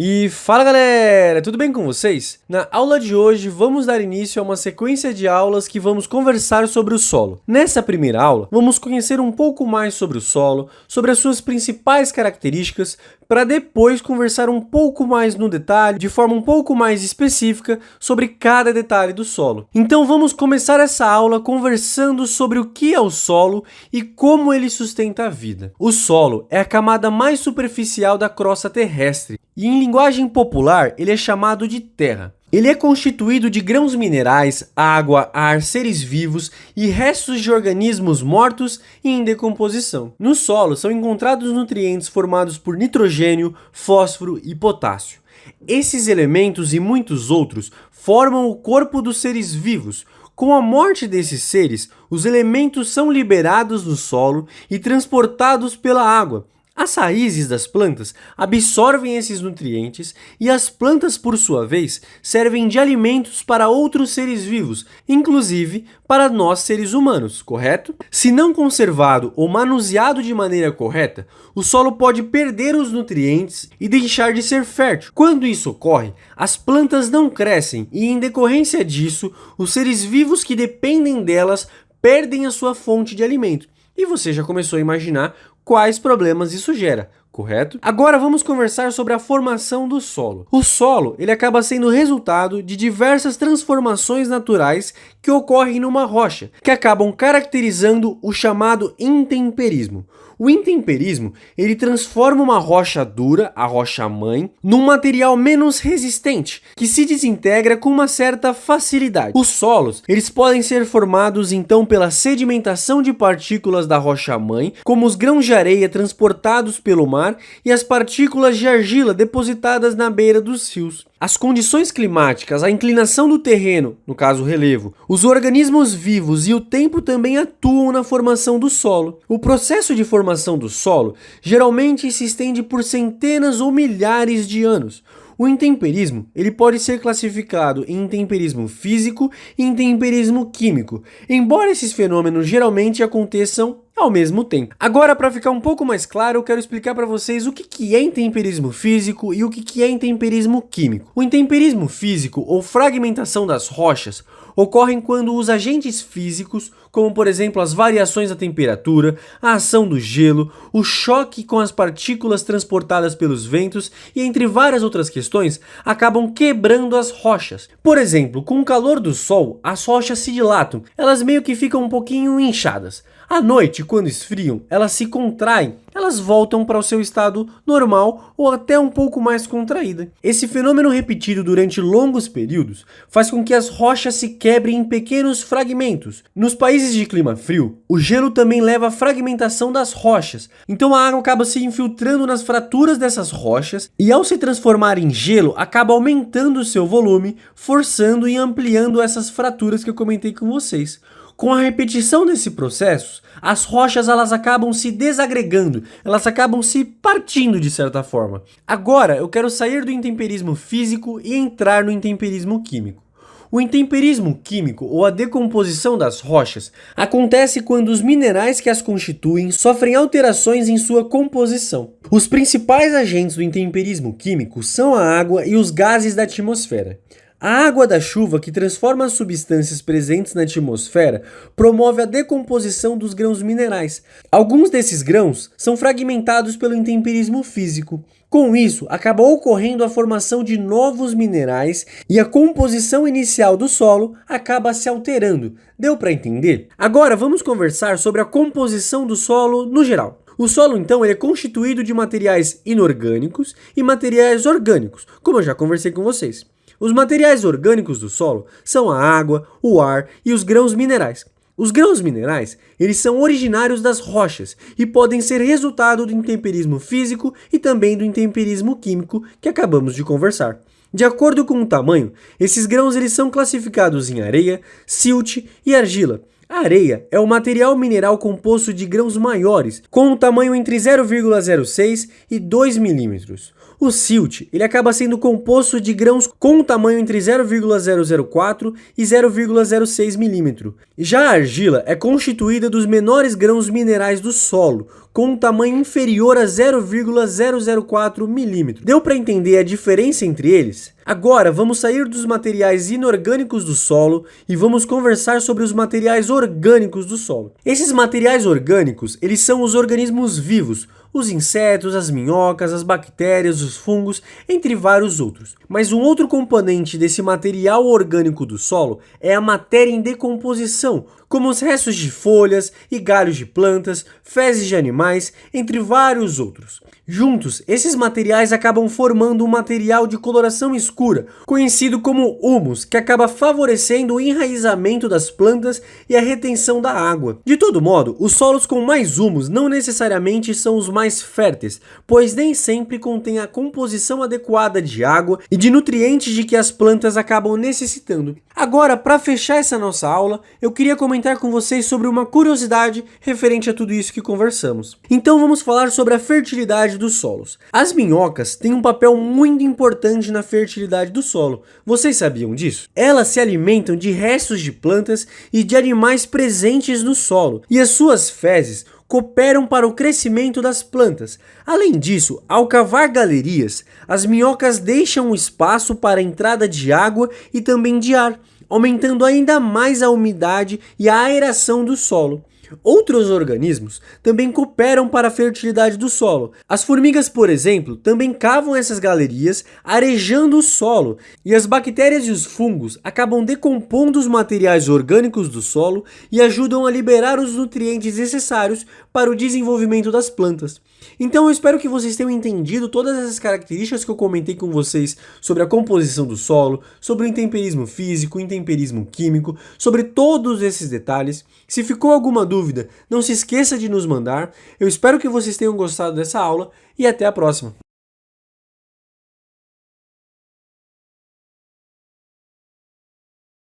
E fala galera, tudo bem com vocês? Na aula de hoje vamos dar início a uma sequência de aulas que vamos conversar sobre o solo. Nessa primeira aula, vamos conhecer um pouco mais sobre o solo, sobre as suas principais características, para depois conversar um pouco mais no detalhe, de forma um pouco mais específica, sobre cada detalhe do solo. Então vamos começar essa aula conversando sobre o que é o solo e como ele sustenta a vida. O solo é a camada mais superficial da crosta terrestre e em linguagem popular ele é chamado de terra. Ele é constituído de grãos minerais, água, ar, seres vivos e restos de organismos mortos e em decomposição. No solo são encontrados nutrientes formados por nitrogênio, fósforo e potássio. Esses elementos e muitos outros formam o corpo dos seres vivos. Com a morte desses seres, os elementos são liberados do solo e transportados pela água. As raízes das plantas absorvem esses nutrientes e as plantas, por sua vez, servem de alimentos para outros seres vivos, inclusive para nós seres humanos, correto? Se não conservado ou manuseado de maneira correta, o solo pode perder os nutrientes e deixar de ser fértil. Quando isso ocorre, as plantas não crescem e, em decorrência disso, os seres vivos que dependem delas perdem a sua fonte de alimento. E você já começou a imaginar quais problemas isso gera, correto? Agora vamos conversar sobre a formação do solo. O solo, ele acaba sendo resultado de diversas transformações naturais que ocorrem numa rocha, que acabam caracterizando o chamado intemperismo. O intemperismo, ele transforma uma rocha dura, a rocha-mãe, num material menos resistente, que se desintegra com uma certa facilidade. Os solos, eles podem ser formados então pela sedimentação de partículas da rocha-mãe, como os grãos de areia transportados pelo mar e as partículas de argila depositadas na beira dos rios. As condições climáticas, a inclinação do terreno, no caso o relevo, os organismos vivos e o tempo também atuam na formação do solo. O processo de formação do solo geralmente se estende por centenas ou milhares de anos. O intemperismo, ele pode ser classificado em intemperismo físico e intemperismo químico, embora esses fenômenos geralmente aconteçam ao mesmo tempo. Agora, para ficar um pouco mais claro, eu quero explicar para vocês o que é intemperismo físico e o que é intemperismo químico. O intemperismo físico, ou fragmentação das rochas, ocorrem quando os agentes físicos, como por exemplo as variações da temperatura, a ação do gelo, o choque com as partículas transportadas pelos ventos e entre várias outras questões, acabam quebrando as rochas. Por exemplo, com o calor do sol, as rochas se dilatam, elas meio que ficam um pouquinho inchadas. À noite, quando esfriam, elas se contraem, elas voltam para o seu estado normal ou até um pouco mais contraída. Esse fenômeno repetido durante longos períodos faz com que as rochas se quebrem em pequenos fragmentos. Nos países de clima frio, o gelo também leva à fragmentação das rochas, então a água acaba se infiltrando nas fraturas dessas rochas e ao se transformar em gelo, acaba aumentando o seu volume, forçando e ampliando essas fraturas que eu comentei com vocês. Com a repetição desse processo, as rochas elas acabam se desagregando, elas acabam se partindo de certa forma. Agora eu quero sair do intemperismo físico e entrar no intemperismo químico. O intemperismo químico, ou a decomposição das rochas, acontece quando os minerais que as constituem sofrem alterações em sua composição. Os principais agentes do intemperismo químico são a água e os gases da atmosfera. A água da chuva, que transforma as substâncias presentes na atmosfera, promove a decomposição dos grãos minerais. Alguns desses grãos são fragmentados pelo intemperismo físico. Com isso, acaba ocorrendo a formação de novos minerais e a composição inicial do solo acaba se alterando. Deu para entender? Agora vamos conversar sobre a composição do solo no geral. O solo, então, ele é constituído de materiais inorgânicos e materiais orgânicos, como eu já conversei com vocês. Os materiais orgânicos do solo são a água, o ar e os grãos minerais. Os grãos minerais, eles são originários das rochas e podem ser resultado do intemperismo físico e também do intemperismo químico que acabamos de conversar. De acordo com o tamanho, esses grãos eles são classificados em areia, silt e argila. A areia é um material mineral composto de grãos maiores, com um tamanho entre 0,06 e 2 milímetros. O silt, ele acaba sendo composto de grãos com um tamanho entre 0,004 e 0,06 milímetro. Já a argila é constituída dos menores grãos minerais do solo, com um tamanho inferior a 0,004 milímetro. Deu para entender a diferença entre eles? Agora vamos sair dos materiais inorgânicos do solo e vamos conversar sobre os materiais orgânicos do solo. Esses materiais orgânicos, eles são os organismos vivos, os insetos, as minhocas, as bactérias, os fungos, entre vários outros. Mas um outro componente desse material orgânico do solo é a matéria em decomposição, como os restos de folhas e galhos de plantas, fezes de animais, entre vários outros. Juntos, esses materiais acabam formando um material de coloração escura, conhecido como humus, que acaba favorecendo o enraizamento das plantas e a retenção da água. De todo modo, os solos com mais humus não necessariamente são os mais férteis, pois nem sempre contêm a composição adequada de água e de nutrientes de que as plantas acabam necessitando. Agora, para fechar essa nossa aula, eu queria comentar com vocês sobre uma curiosidade referente a tudo isso que conversamos. Então vamos falar sobre a fertilidade dos solos. As minhocas têm um papel muito importante na fertilidade do solo. Vocês sabiam disso? Elas se alimentam de restos de plantas e de animais presentes no solo, e as suas fezes cooperam para o crescimento das plantas. Além disso, ao cavar galerias, as minhocas deixam um espaço para a entrada de água e também de ar, aumentando ainda mais a umidade e a aeração do solo. Outros organismos também cooperam para a fertilidade do solo. As formigas, por exemplo, também cavam essas galerias, arejando o solo, e as bactérias e os fungos acabam decompondo os materiais orgânicos do solo e ajudam a liberar os nutrientes necessários para o desenvolvimento das plantas. Então eu espero que vocês tenham entendido todas essas características que eu comentei com vocês sobre a composição do solo, sobre o intemperismo físico, o intemperismo químico, sobre todos esses detalhes. Se ficou alguma dúvida, não se esqueça de nos mandar. Eu espero que vocês tenham gostado dessa aula e até a próxima.